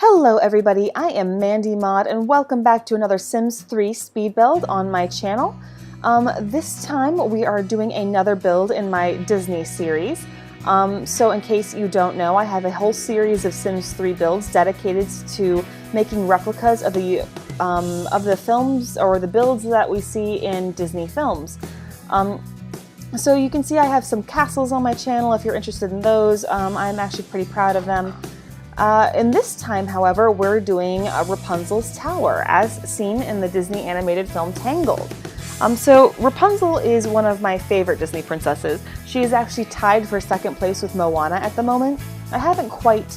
Hello everybody, I am MandyMod and welcome back to another Sims 3 speed build on my channel. This time we are doing another build in my Disney series. So in case you don't know, I have a whole series of Sims 3 builds dedicated to making replicas of the films or the builds that we see in Disney films. So you can see I have some castles on my channel if you're interested in those. I'm actually pretty proud of them. In this time, however, we're doing Rapunzel's tower, as seen in the Disney animated film Tangled. So Rapunzel is one of my favorite Disney princesses. She is actually tied for second place with Moana at the moment. I haven't quite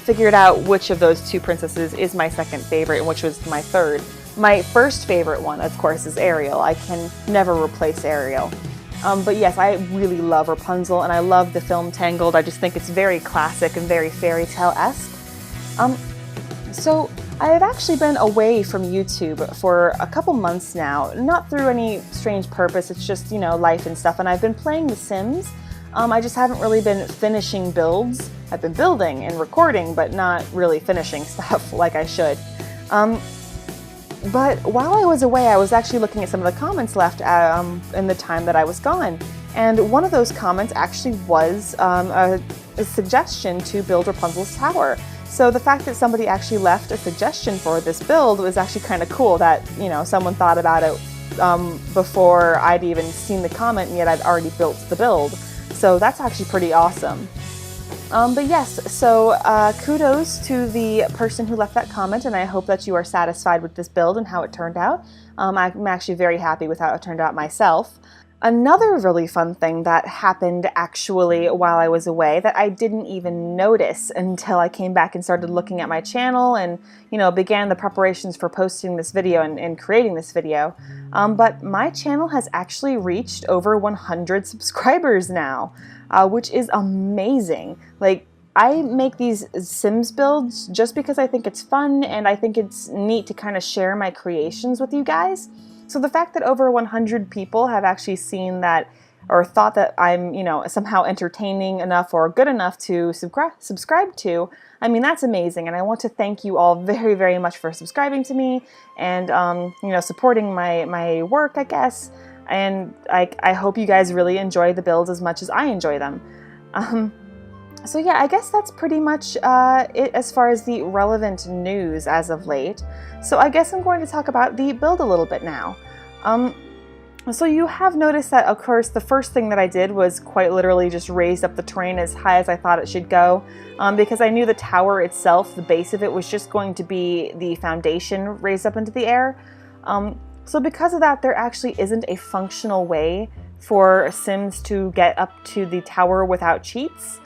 figured out which of those two princesses is my second favorite and which was my third. My first favorite one, of course, is Ariel. I can never replace Ariel. But yes, I really love Rapunzel, and I love the film Tangled. I just think it's very classic and very fairy tale-esque. So I have actually been away from YouTube for a couple months now, not through any strange purpose, it's just, you know, life and stuff, and I've been playing The Sims. I just haven't really been finishing builds. I've been building and recording, but not really finishing stuff like I should. But while I was away, I was actually looking at some of the comments left in the time that I was gone. And one of those comments actually was a suggestion to build Rapunzel's tower. So the fact that somebody actually left a suggestion for this build was actually kind of cool that, you know, someone thought about it before I'd even seen the comment, and yet I'd already built the build. So that's actually pretty awesome. But yes, so kudos to the person who left that comment, and I hope that you are satisfied with this build and how it turned out. I'm actually very happy with how it turned out myself. Another really fun thing that happened actually while I was away that I didn't even notice until I came back and started looking at my channel and, you know, began the preparations for posting this video and creating this video. But my channel has actually reached over 100 subscribers now, which is amazing. Like, I make these Sims builds just because I think it's fun and I think it's neat to kind of share my creations with you guys. So the fact that over 100 people have actually seen that or thought that I'm, you know, somehow entertaining enough or good enough to subscribe to, I mean, that's amazing. And I want to thank you all very, very much for subscribing to me and, you know, supporting my work, I guess. And I hope you guys really enjoy the builds as much as I enjoy them. So yeah, I guess that's pretty much it as far as the relevant news as of late. So I guess I'm going to talk about the build a little bit now. So you have noticed that, of course, the first thing that I did was quite literally just raised up the terrain as high as I thought it should go, because I knew the tower itself, the base of it, was just going to be the foundation raised up into the air. So because of that, there actually isn't a functional way for Sims to get up to the tower without cheats.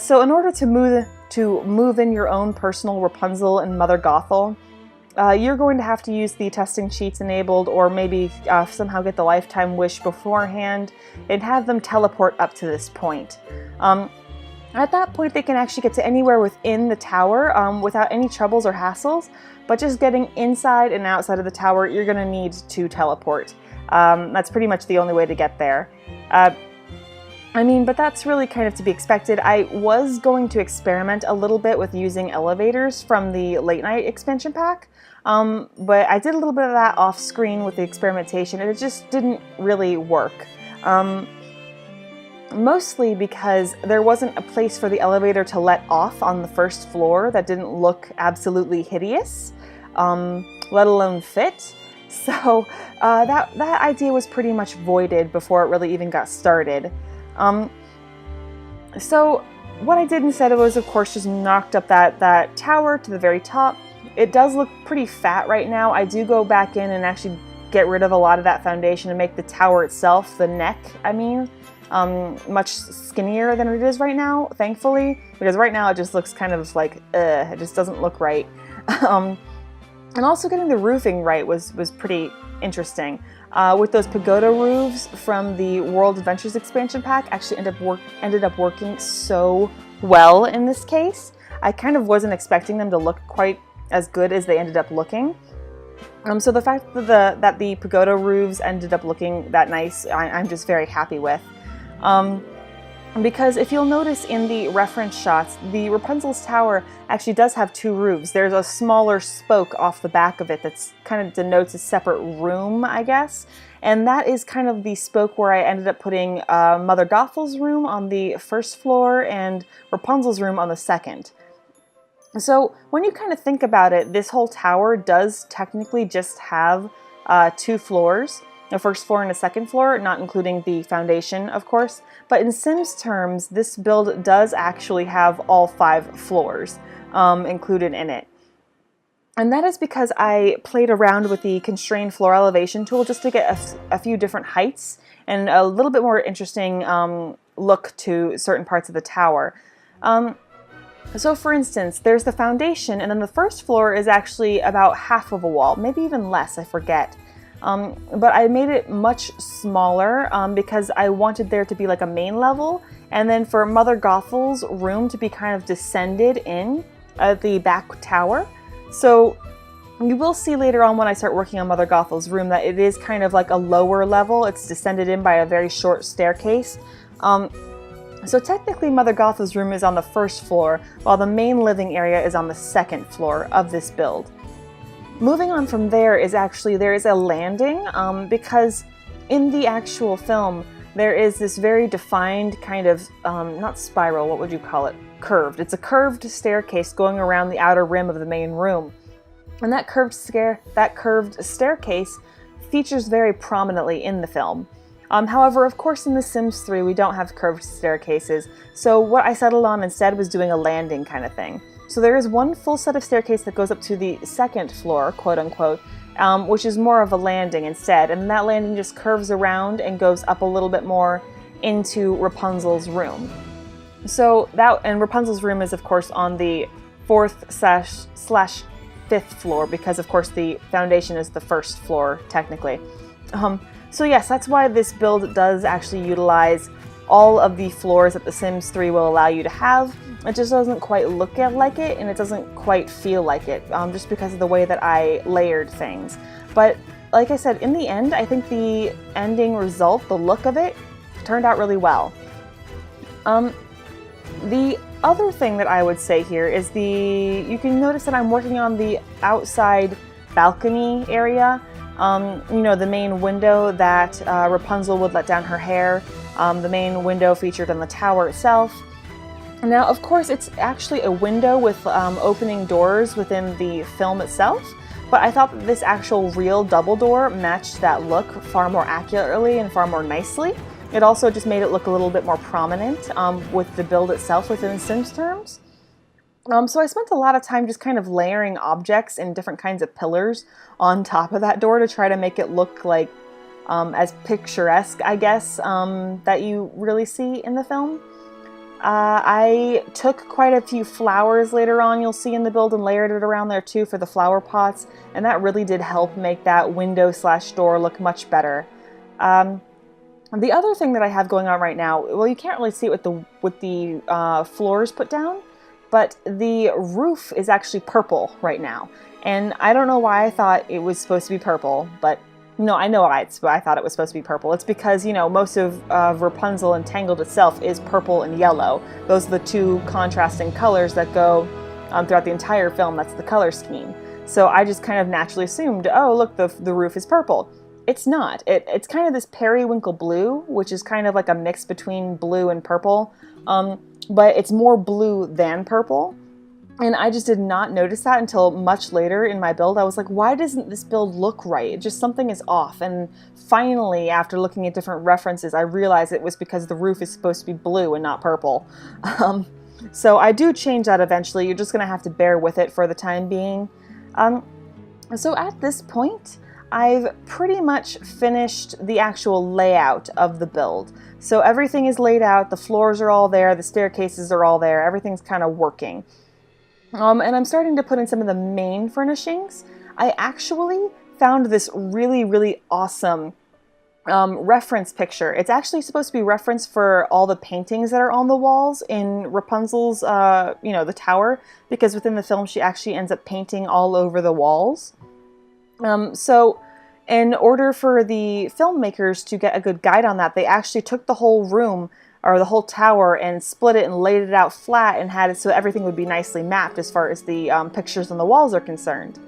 So in order to move in your own personal Rapunzel and Mother Goethal, you're going to have to use the testing cheats enabled, or maybe somehow get the lifetime wish beforehand and have them teleport up to this point. At that point, they can actually get to anywhere within the tower without any troubles or hassles, but just getting inside and outside of the tower, you're going to need to teleport. That's pretty much the only way to get there. I mean, but that's really kind of to be expected. I was going to experiment a little bit with using elevators from the late night expansion pack, but I did a little bit of that off screen with the experimentation and it just didn't really work. Mostly because there wasn't a place for the elevator to let off on the first floor that didn't look absolutely hideous, let alone fit. So that idea was pretty much voided before it really even got started. So what I did instead was, of course, just knocked up that tower to the very top. It does look pretty fat right now. I do go back in and actually get rid of a lot of that foundation and make the tower itself, the neck, I mean, much skinnier than it is right now, thankfully, because right now it just looks kind of like, it just doesn't look right. And also getting the roofing right was pretty interesting. With those pagoda roofs from the World Adventures expansion pack actually ended up working so well in this case. I kind of wasn't expecting them to look quite as good as they ended up looking. So the fact that the pagoda roofs ended up looking that nice, I'm just very happy with. Because if you'll notice in the reference shots, the Rapunzel's tower actually does have two roofs. There's a smaller spoke off the back of it that's kind of denotes a separate room, I guess. And that is kind of the spoke where I ended up putting Mother Goethal's room on the first floor and Rapunzel's room on the second. So when you kind of think about it, this whole tower does technically just have two floors. A first floor and a second floor, not including the foundation, of course. But in Sims terms, this build does actually have all 5 floors included in it. And that is because I played around with the constrained floor elevation tool just to get a few different heights and a little bit more interesting look to certain parts of the tower. So for instance, there's the foundation, and then the first floor is actually about half of a wall, maybe even less, I forget. But I made it much smaller because I wanted there to be like a main level, and then for Mother Goethal's room to be kind of descended in at the back tower. So you will see later on when I start working on Mother Goethal's room that it is kind of like a lower level. It's descended in by a very short staircase. So technically Mother Goethal's room is on the first floor, while the main living area is on the second floor of this build. Moving on from there is there is a landing, because in the actual film, there is this very defined kind of, not spiral, what would you call it? Curved. It's a curved staircase going around the outer rim of the main room. And that curved staircase features very prominently in the film. However, of course, in The Sims 3, we don't have curved staircases, so what I settled on instead was doing a landing kind of thing. So there is one full set of staircase that goes up to the second floor, quote unquote, which is more of a landing instead, and that landing just curves around and goes up a little bit more into Rapunzel's room. So and Rapunzel's room is of course on the 4th/5th floor, because of course the foundation is the first floor technically. So yes, that's why this build does actually utilize all of the floors that The Sims 3 will allow you to have. It just doesn't quite look like it, and it doesn't quite feel like it, just because of the way that I layered things. But like I said, in the end, I think the ending result, the look of it, turned out really well. The other thing that I would say here is you can notice that I'm working on the outside balcony area. You know, the main window that Rapunzel would let down her hair, the main window featured on the tower itself. Now, of course, it's actually a window with opening doors within the film itself, but I thought that this actual real double door matched that look far more accurately and far more nicely. It also just made it look a little bit more prominent with the build itself within Sims terms. So I spent a lot of time just kind of layering objects and different kinds of pillars on top of that door to try to make it look like as picturesque, I guess, that you really see in the film. I took quite a few flowers later on, you'll see in the build, and layered it around there too for the flower pots, and that really did help make that window/door look much better. The other thing that I have going on right now, well, you can't really see it with the floors put down, but the roof is actually purple right now. And I don't know why I thought it was supposed to be purple, but no, I know why I thought it was supposed to be purple. It's because, you know, most of Rapunzel and Tangled itself is purple and yellow. Those are the two contrasting colors that go throughout the entire film. That's the color scheme. So I just kind of naturally assumed, oh, look, the roof is purple. It's not. It's kind of this periwinkle blue, which is kind of like a mix between blue and purple. But it's more blue than purple. And I just did not notice that until much later in my build. I was like, why doesn't this build look right? Just something is off. And finally, after looking at different references, I realized it was because the roof is supposed to be blue and not purple. So I do change that eventually. You're just going to have to bear with it for the time being. So at this point, I've pretty much finished the actual layout of the build. So everything is laid out, the floors are all there, the staircases are all there, everything's kind of working. And I'm starting to put in some of the main furnishings. I actually found this really, really awesome reference picture. It's actually supposed to be reference for all the paintings that are on the walls in Rapunzel's, you know, the tower, because within the film she actually ends up painting all over the walls. So in order for the filmmakers to get a good guide on that, they actually took the whole room or the whole tower, and split it and laid it out flat and had it so everything would be nicely mapped as far as the pictures on the walls are concerned.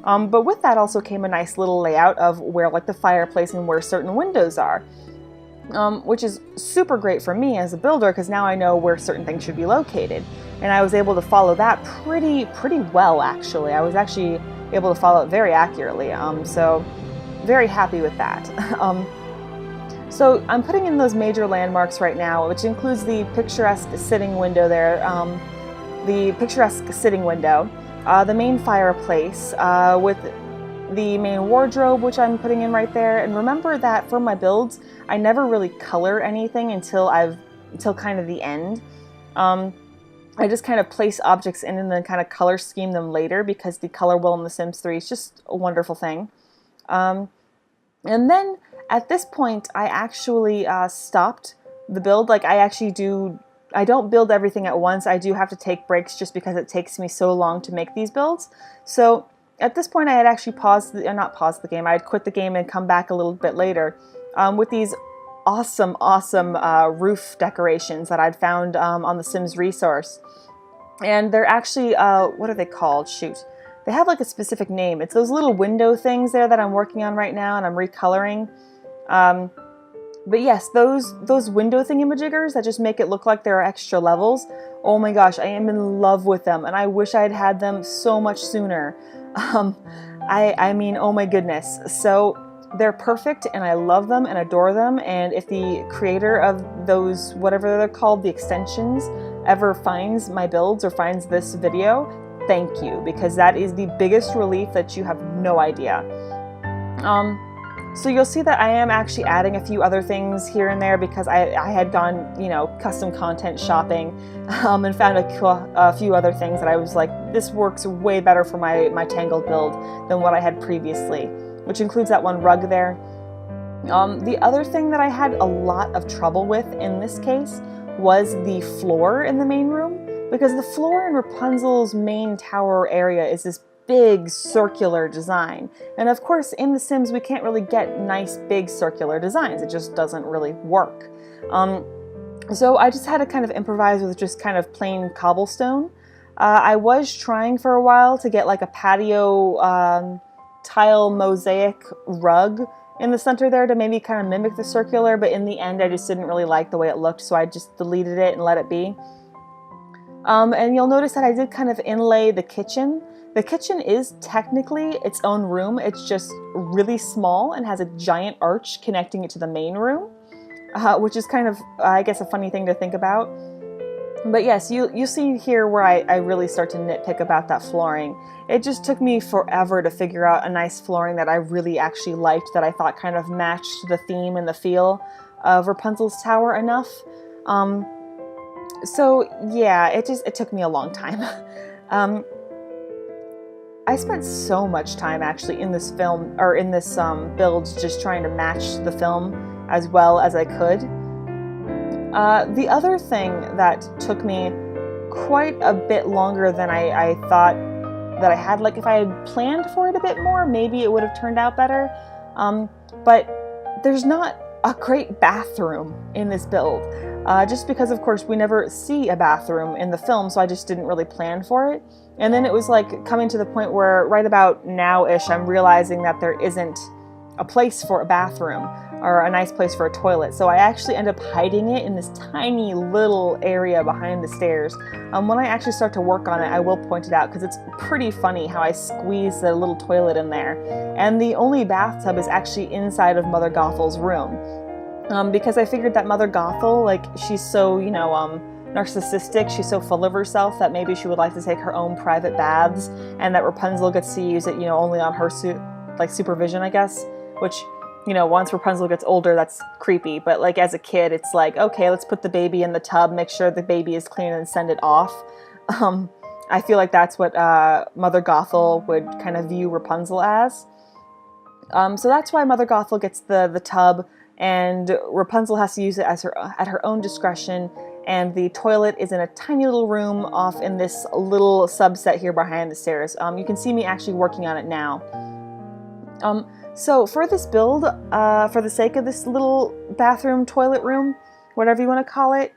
But with that also came a nice little layout of where like the fireplace and where certain windows are. Which is super great for me as a builder, because now I know where certain things should be located. And I was able to follow that pretty well, actually. I was actually able to follow it very accurately, so very happy with that. So I'm putting in those major landmarks right now, which includes the picturesque sitting window there, the main fireplace, with the main wardrobe, which I'm putting in right there. And remember that for my builds, I never really color anything until kind of the end. I just kind of place objects in and then kind of color scheme them later, because the color wheel in The Sims 3 is just a wonderful thing. And then at this point, I actually stopped the build. Like I don't build everything at once. I do have to take breaks just because it takes me so long to make these builds. So at this point, I had actually not paused the game. I had quit the game and come back a little bit later with these awesome roof decorations that I'd found on the Sims resource. And they're actually, what are they called? Shoot. They have like a specific name. It's those little window things there that I'm working on right now and I'm recoloring. But yes, those window thingamajiggers that just make it look like there are extra levels. Oh my gosh, I am in love with them, and I wish I had had them so much sooner. I mean, oh my goodness. So they're perfect, and I love them and adore them. And if the creator of those, whatever they're called, the extensions, ever finds my builds or finds this video, thank you, because that is the biggest relief that you have no idea. So you'll see that I am actually adding a few other things here and there, because I had gone, you know, custom content shopping and found a few other things that I was like, this works way better for my Tangled build than what I had previously, which includes that one rug there. The other thing that I had a lot of trouble with in this case was the floor in the main room, because the floor in Rapunzel's main tower area is this big circular design. And of course, in The Sims, we can't really get nice big circular designs. It just doesn't really work. So I just had to kind of improvise with just kind of plain cobblestone. I was trying for a while to get like a patio tile mosaic rug in the center there to maybe kind of mimic the circular, but in the end, I just didn't really like the way it looked, so I just deleted it and let it be. And you'll notice that I did kind of inlay the kitchen. The kitchen is technically its own room. It's just really small and has a giant arch connecting it to the main room, which is kind of, I guess, a funny thing to think about. But yes, you see here where I really start to nitpick about that flooring. It just took me forever to figure out a nice flooring that I really actually liked, that I thought kind of matched the theme and the feel of Rapunzel's tower enough. So yeah, it took me a long time. I spent so much time actually in this film, or in this build, just trying to match the film as well as I could. The other thing that took me quite a bit longer than I thought that I had, like if I had planned for it a bit more, maybe it would have turned out better. But there's not a great bathroom in this build. Just because, of course, we never see a bathroom in the film, so I just didn't really plan for it. And then it was like coming to the point where right about now-ish, I'm realizing that there isn't a place for a bathroom or a nice place for a toilet. So I actually end up hiding it in this tiny little area behind the stairs. When I actually start to work on it, I will point it out, because it's pretty funny how I squeeze the little toilet in there. And the only bathtub is actually inside of Mother Goethal's room. Because I figured that Mother Goethal, like, she's so, you know, narcissistic, she's so full of herself that maybe she would like to take her own private baths, and that Rapunzel gets to use it, you know, only on her supervision, I guess, which, you know, once Rapunzel gets older, that's creepy, but like as a kid, it's like, okay, let's put the baby in the tub, make sure the baby is clean, and send it off. I feel like that's what Mother Goethal would kind of view Rapunzel as. So that's why Mother Goethal gets the tub, and Rapunzel has to use it as at her own discretion, and the toilet is in a tiny little room off in this little subset here behind the stairs. You can see me actually working on it now. So for this build, for the sake of this little bathroom toilet room, whatever you want to call it.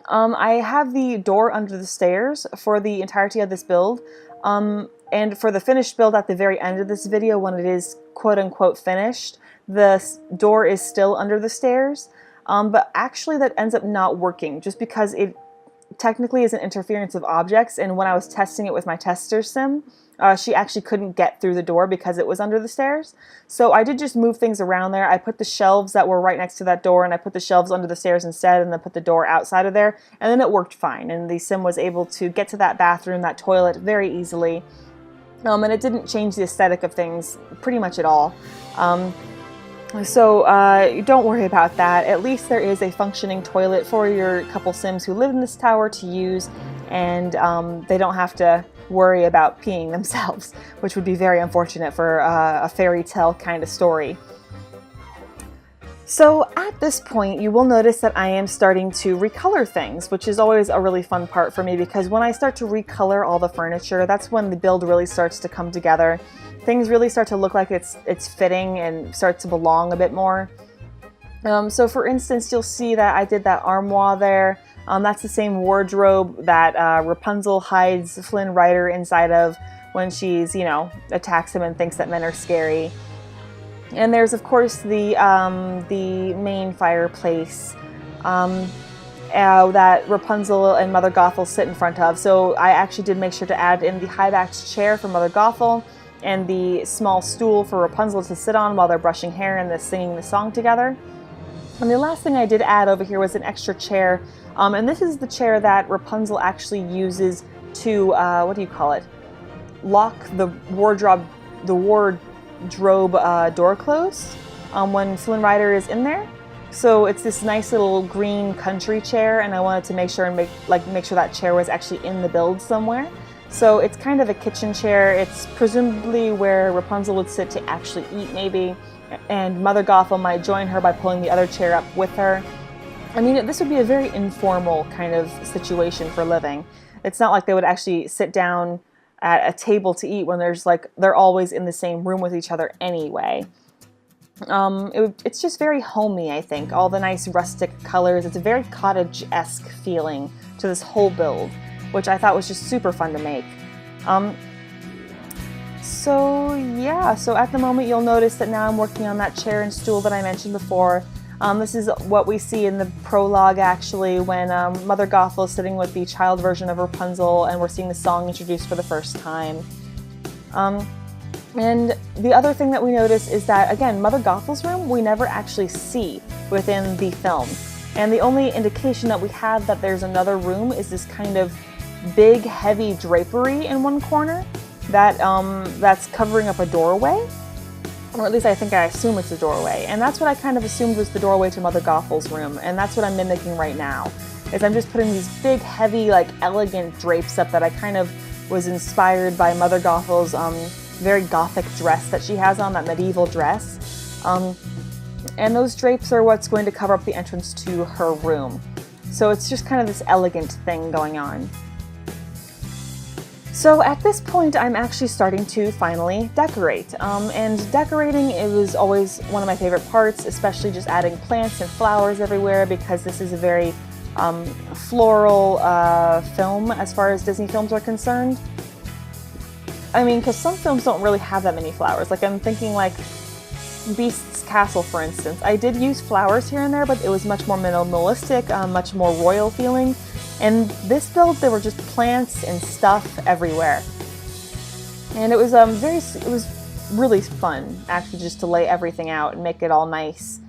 I have the door under the stairs for the entirety of this build. And for the finished build at the very end of this video, when it is quote-unquote finished, the door is still under the stairs. But actually that ends up not working just because it technically is an interference of objects, and when I was testing it with my tester sim, she actually couldn't get through the door because it was under the stairs. So I did just move things around there. I put the shelves that were right next to that door, and I put the shelves under the stairs instead, and then put the door outside of there, and then it worked fine, and the sim was able to get to that bathroom, that toilet, very easily. And it didn't change the aesthetic of things pretty much at all. So don't worry about that. At least there is a functioning toilet for your couple sims who live in this tower to use, and they don't have to worry about peeing themselves, which would be very unfortunate for a fairy tale kind of story. So at this point, you will notice that I am starting to recolor things, which is always a really fun part for me, because when I start to recolor all the furniture, that's when the build really starts to come together. Things really start to look like it's fitting and starts to belong a bit more. So for instance, you'll see that I did that armoire there. That's the same wardrobe that Rapunzel hides Flynn Rider inside of when she's, you know, attacks him and thinks that men are scary. And there's of course the main fireplace that Rapunzel and Mother Goethals sit in front of. So I actually did make sure to add in the high-backed chair for Mother Goethals and the small stool for Rapunzel to sit on while they're brushing hair and singing the song together. And the last thing I did add over here was an extra chair, and this is the chair that Rapunzel actually uses to, what do you call it? Lock the wardrobe door closed when Flynn Rider is in there. So it's this nice little green country chair, and I wanted to make sure that chair was actually in the build somewhere. So it's kind of a kitchen chair. It's presumably where Rapunzel would sit to actually eat, maybe, and Mother Goethals might join her by pulling the other chair up with her. I mean, this would be a very informal kind of situation for living. It's not like they would actually sit down at a table to eat when they're always in the same room with each other anyway. It's just very homey, I think. All the nice rustic colors. It's a very cottage-esque feeling to this whole build, which I thought was just super fun to make. So yeah, so at the moment you'll notice that now I'm working on that chair and stool that I mentioned before. This is what we see in the prologue, actually, when Mother Goethals is sitting with the child version of Rapunzel, and we're seeing the song introduced for the first time. And the other thing that we notice is that, again, Mother Goethals' room we never actually see within the film. And the only indication that we have that there's another room is this kind of big, heavy drapery in one corner that's covering up a doorway. Or at least I assume it's a doorway. And that's what I kind of assumed was the doorway to Mother Goethals' room. And that's what I'm mimicking right now, is I'm just putting these big, heavy, elegant drapes up that I kind of was inspired by Mother Goethals' very gothic dress that she has on, that medieval dress. And those drapes are what's going to cover up the entrance to her room. So it's just kind of this elegant thing going on. So at this point, I'm actually starting to finally decorate. And decorating, it was always one of my favorite parts, especially just adding plants and flowers everywhere, because this is a very floral film as far as Disney films are concerned. I mean, because some films don't really have that many flowers. I'm thinking Beast's Castle, for instance. I did use flowers here and there, but it was much more minimalistic, much more royal feeling. And this build, there were just plants and stuff everywhere. And it was really fun, actually, just to lay everything out and make it all nice.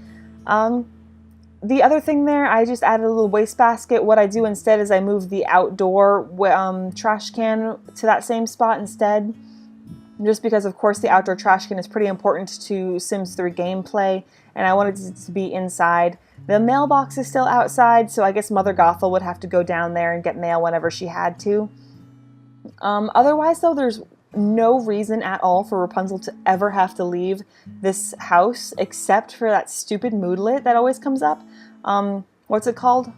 The other thing there, I just added a little wastebasket. What I do instead is I move the outdoor trash can to that same spot instead. Just because, of course, the outdoor trash can is pretty important to Sims 3 gameplay, and I wanted it to be inside. The mailbox is still outside, so I guess Mother Goethals would have to go down there and get mail whenever she had to. Otherwise, though, there's no reason at all for Rapunzel to ever have to leave this house, except for that stupid moodlet that always comes up. What's it called?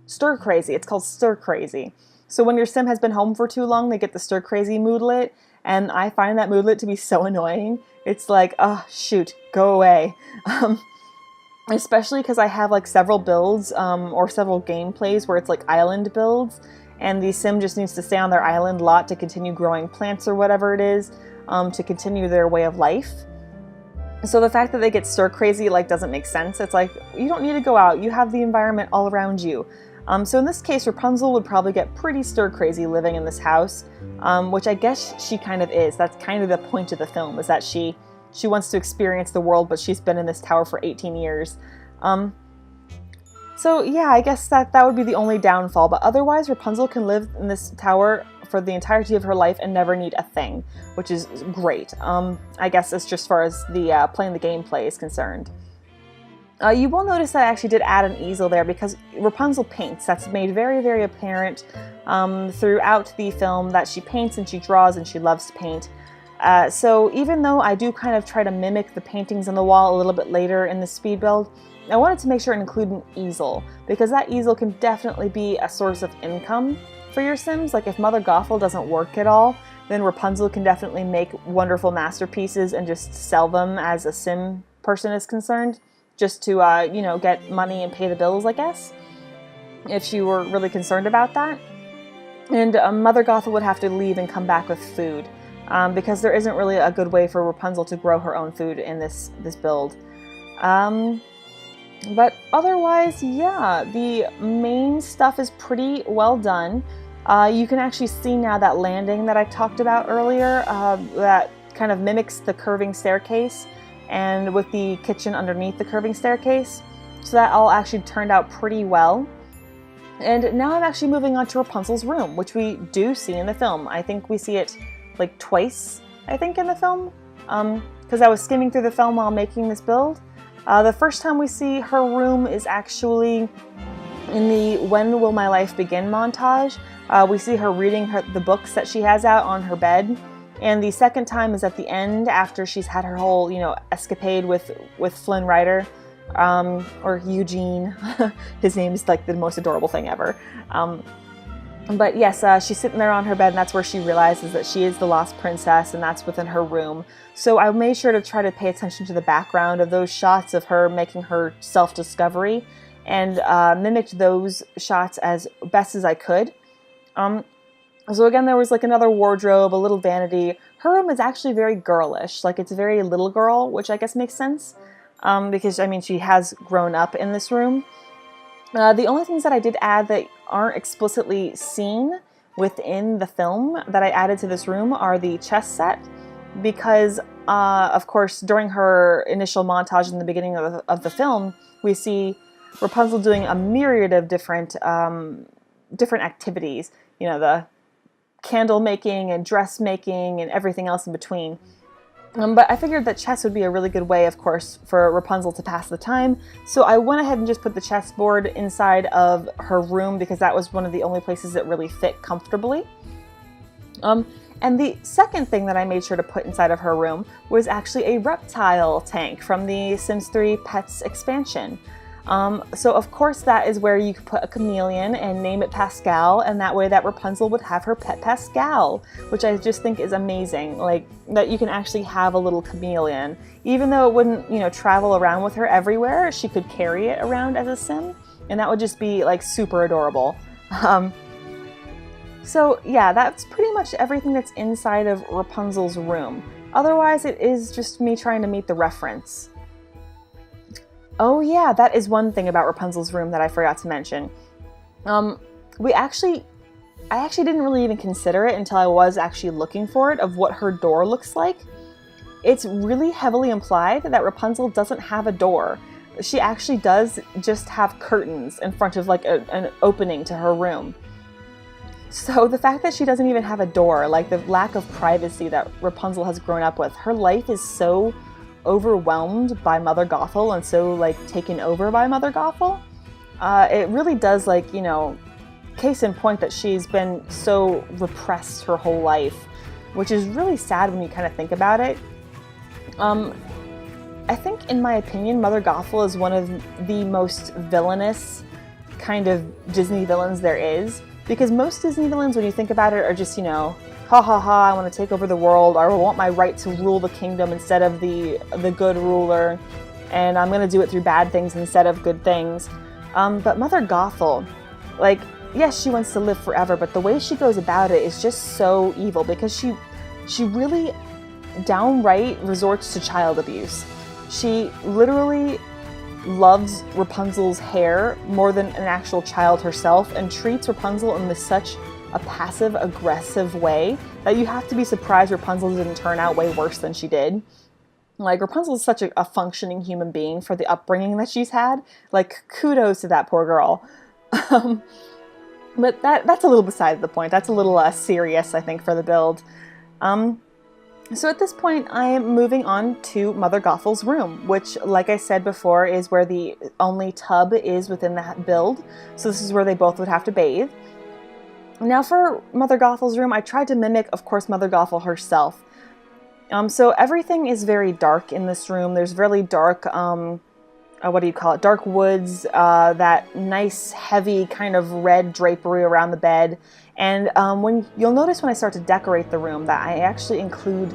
Stir Crazy. It's called Stir Crazy. So when your sim has been home for too long, they get the Stir Crazy moodlet, and I find that moodlet to be so annoying. It's like, oh, shoot, go away. especially because I have like several builds or several gameplays where it's like island builds, and the sim just needs to stay on their island lot to continue growing plants or whatever it is, to continue their way of life. So the fact that they get stir crazy like doesn't make sense. It's like, you don't need to go out, you have the environment all around you. So in this case, Rapunzel would probably get pretty stir crazy living in this house, which I guess she kind of is. That's kind of the point of the film, is that she wants to experience the world, but she's been in this tower for 18 years. So yeah, I guess that would be the only downfall, but otherwise Rapunzel can live in this tower for the entirety of her life and never need a thing, which is great. I guess it's just as far as the playing the gameplay is concerned. You will notice that I actually did add an easel there because Rapunzel paints. That's made very, very apparent throughout the film that she paints and she draws and she loves to paint. So even though I do kind of try to mimic the paintings on the wall a little bit later in the speed build, I wanted to make sure and include an easel, because that easel can definitely be a source of income for your Sims. Like if Mother Gothel doesn't work at all, then Rapunzel can definitely make wonderful masterpieces and just sell them as a Sim person is concerned, just to, you know, get money and pay the bills, I guess, if she were really concerned about that. And Mother Gothel would have to leave and come back with food, because there isn't really a good way for Rapunzel to grow her own food in this build. But otherwise, yeah, the main stuff is pretty well done. You can actually see now that landing that I talked about earlier, that kind of mimics the curving staircase, and with the kitchen underneath the curving staircase. So that all actually turned out pretty well. And now I'm actually moving on to Rapunzel's room, which we do see in the film. I think we see it like twice, I think, in the film, because I was skimming through the film while making this build. The first time we see her room is actually in the When Will My Life Begin montage. We see her reading the books that she has out on her bed. And the second time is at the end, after she's had her whole, you know, escapade with Flynn Rider, or Eugene. His name is like the most adorable thing ever. But yes, she's sitting there on her bed, and that's where she realizes that she is the lost princess, and that's within her room. So I made sure to try to pay attention to the background of those shots of her making her self-discovery, and mimicked those shots as best as I could. So again, there was like another wardrobe, a little vanity. Her room is actually very girlish, like it's very little girl, which I guess makes sense, because I mean she has grown up in this room. The only things that I did add that aren't explicitly seen within the film that I added to this room are the chess set, because of course during her initial montage in the beginning of the film, we see Rapunzel doing a myriad of different activities, you know, the candle making and dress making and everything else in between. But I figured that chess would be a really good way, of course, for Rapunzel to pass the time. So I went ahead and just put the chessboard inside of her room because that was one of the only places that really fit comfortably. And the second thing that I made sure to put inside of her room was actually a reptile tank from the Sims 3 Pets expansion. So of course that is where you could put a chameleon and name it Pascal, and that way that Rapunzel would have her pet Pascal, which I just think is amazing, like that you can actually have a little chameleon. Even though it wouldn't, you know, travel around with her everywhere, she could carry it around as a Sim, and that would just be like super adorable. So yeah, that's pretty much everything that's inside of Rapunzel's room. Otherwise, it is just me trying to meet the reference. Oh yeah, that is one thing about Rapunzel's room that I forgot to mention. I actually didn't really even consider it until I was actually looking for it, of what her door looks like. It's really heavily implied that Rapunzel doesn't have a door. She actually does just have curtains in front of like an opening to her room. So the fact that she doesn't even have a door, like the lack of privacy that Rapunzel has grown up with, her life is so overwhelmed by Mother Gothel and so like taken over by Mother Gothel. It really does, like, you know, case in point that she's been so repressed her whole life, which is really sad when you kind of think about it. I think, in my opinion, Mother Gothel is one of the most villainous kind of Disney villains there is, because most Disney villains, when you think about it, are just, you know, ha ha ha, I want to take over the world, or I want my right to rule the kingdom instead of the good ruler. and I'm gonna do it through bad things instead of good things. But Mother Gothel, like, yes, she wants to live forever, but the way she goes about it is just so evil, because she really downright resorts to child abuse. She literally loves Rapunzel's hair more than an actual child herself, and treats Rapunzel in such a passive-aggressive way that you have to be surprised Rapunzel didn't turn out way worse than she did. Like, Rapunzel is such a functioning human being for the upbringing that she's had. Like, kudos to that poor girl. But that's a little beside the point. That's a little serious, I think, for the build. So at this point, I am moving on to Mother Gothel's room, which, like I said before, is where the only tub is within the build. So this is where they both would have to bathe. Now for Mother Gothel's room, I tried to mimic, of course, Mother Gothel herself. So everything is very dark in this room. There's really dark, what do you call it? Dark woods, that nice, heavy kind of red drapery around the bed. And when you'll notice when I start to decorate the room that I actually include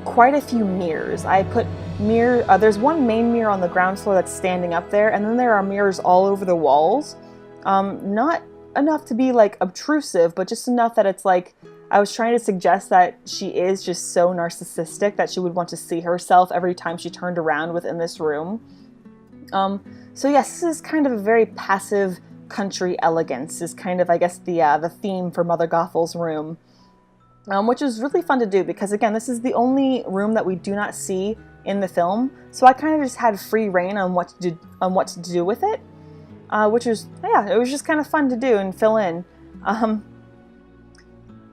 quite a few mirrors. I put there's one main mirror on the ground floor that's standing up there, and then there are mirrors all over the walls. Not enough to be like obtrusive, but just enough that it's like, I was trying to suggest that she is just so narcissistic that she would want to see herself every time she turned around within this room. So yes, this is kind of a very passive country elegance is kind of, I guess, the theme for Mother Gothel's room, which is really fun to do because, again, this is the only room that we do not see in the film, so I kind of just had free reign on what to do with it, which was, yeah, it was just kind of fun to do and fill in.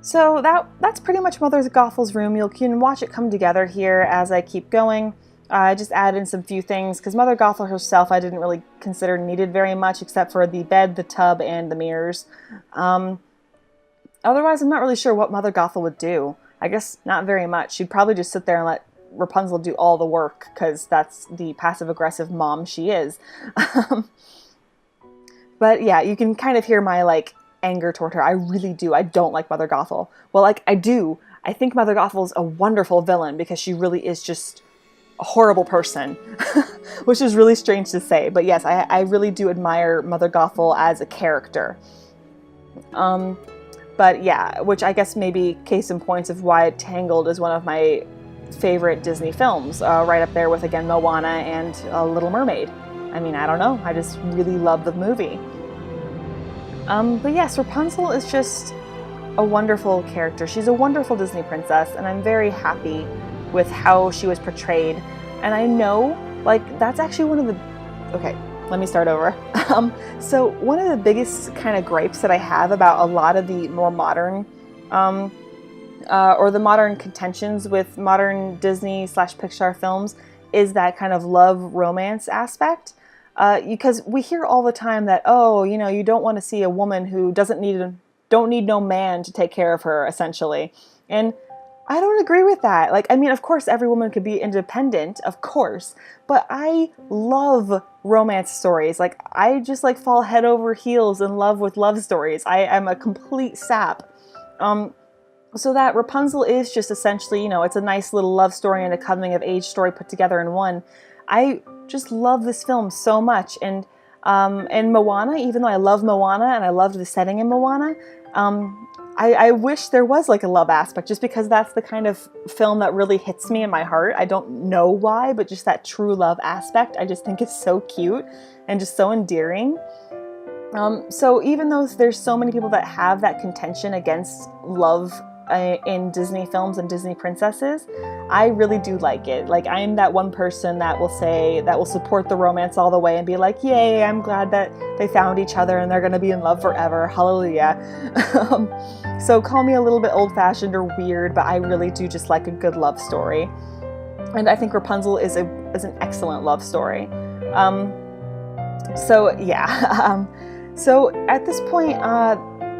So that's pretty much Mother Gothel's room. You can watch it come together here as I keep going. I just added in some few things, because Mother Gothel herself I didn't really consider needed very much, except for the bed, the tub, and the mirrors. Otherwise, I'm not really sure what Mother Gothel would do. I guess not very much. She'd probably just sit there and let Rapunzel do all the work, because that's the passive-aggressive mom she is. But yeah, you can kind of hear my, like, anger toward her. I really do. I don't like Mother Gothel. Well, like, I do. I think Mother Gothel is a wonderful villain, because she really is just a horrible person, which is really strange to say, but yes, I really do admire Mother Gothel as a character. But yeah, which I guess maybe case in point of why Tangled is one of my favorite Disney films, right up there with, again, Moana and Little Mermaid. I mean, I don't know, I just really love the movie. But yes, Rapunzel is just a wonderful character. She's a wonderful Disney princess, and I'm very happy with how she was portrayed. And I know, like, that's actually one of the... Okay, let me start over. So one of the biggest kind of gripes that I have about a lot of the more modern, or the modern contentions with modern Disney/Pixar films is that kind of love romance aspect. Because we hear all the time that, oh, you know, you don't want to see a woman who don't need no man to take care of her, essentially. And I don't agree with that. Like, I mean, of course, every woman could be independent, of course, but I love romance stories. Like, I just, like, fall head over heels in love with love stories. I am a complete sap. So that Rapunzel is just essentially, you know, it's a nice little love story and a coming-of-age story put together in one. I just love this film so much. And Moana, even though I love Moana and I loved the setting in Moana, I wish there was, like, a love aspect, just because that's the kind of film that really hits me in my heart. I don't know why, but just that true love aspect, I just think it's so cute and just so endearing. So even though there's so many people that have that contention against love in Disney films and Disney princesses, I really do like it. Like, I'm that one person that will support the romance all the way and be like, yay, I'm glad that they found each other and they're gonna be in love forever, hallelujah. So call me a little bit old-fashioned or weird, but I really do just like a good love story. And I think Rapunzel is an excellent love story. So yeah, so at this point,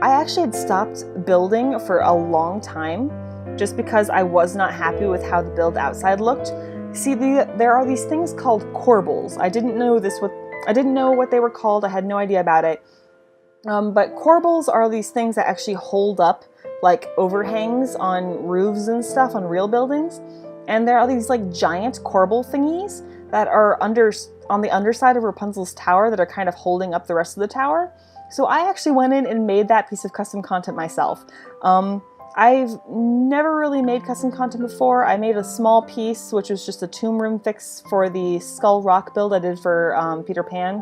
I actually had stopped building for a long time just because I was not happy with how the build outside looked. See, there are these things called corbels. I didn't know what they were called. I had no idea about it. But corbels are these things that actually hold up, like, overhangs on roofs and stuff on real buildings. And there are these, like, giant corbel thingies that are on the underside of Rapunzel's tower that are kind of holding up the rest of the tower. So I actually went in and made that piece of custom content myself. I've never really made custom content before. I made a small piece, which was just a tomb room fix for the Skull Rock build I did for Peter Pan.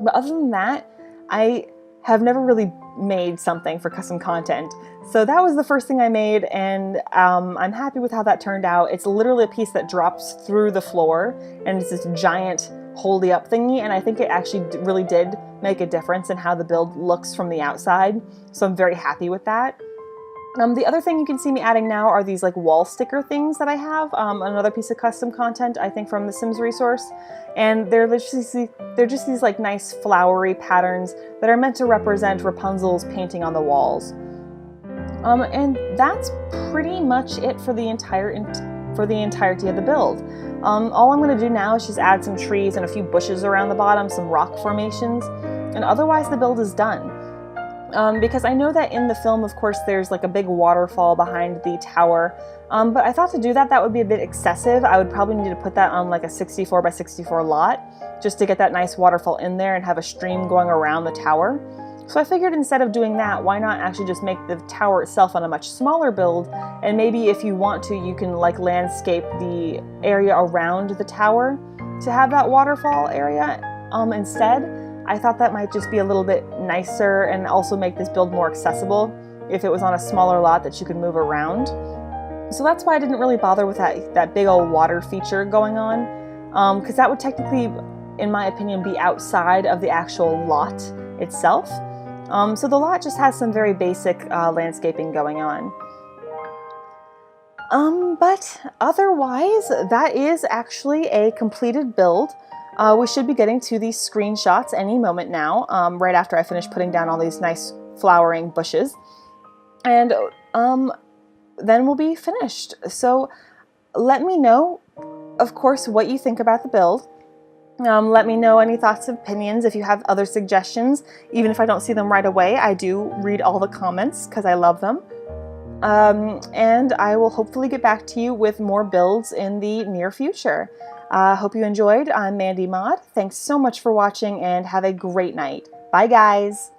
But other than that, I have never really made something for custom content. So that was the first thing I made, and I'm happy with how that turned out. It's literally a piece that drops through the floor, and it's this giant holdy up thingy, and I think it actually really did make a difference in how the build looks from the outside. So I'm very happy with that. The other thing you can see me adding now are these like wall sticker things that I have, another piece of custom content I think from the Sims resource, and they're just these like nice flowery patterns that are meant to represent Rapunzel's painting on the walls. And that's pretty much it for the entirety of the build. All I'm going to do now is just add some trees and a few bushes around the bottom, some rock formations, and otherwise the build is done. Because I know that in the film, of course, there's like a big waterfall behind the tower, but I thought to do that would be a bit excessive. I would probably need to put that on like a 64 by 64 lot, just to get that nice waterfall in there and have a stream going around the tower. So I figured instead of doing that, why not actually just make the tower itself on a much smaller build, and maybe if you want to, you can like landscape the area around the tower to have that waterfall area instead. I thought that might just be a little bit nicer and also make this build more accessible if it was on a smaller lot that you could move around. So that's why I didn't really bother with that big old water feature going on, because that would technically, in my opinion, be outside of the actual lot itself. So the lot just has some very basic landscaping going on. But otherwise, that is actually a completed build. We should be getting to these screenshots any moment now, right after I finish putting down all these nice flowering bushes. And then we'll be finished. So let me know, of course, what you think about the build. Let me know any thoughts and opinions if you have other suggestions. Even if I don't see them right away, I do read all the comments because I love them. And I will hopefully get back to you with more builds in the near future. Hope you enjoyed. I'm MandyMod. Thanks so much for watching and have a great night. Bye guys!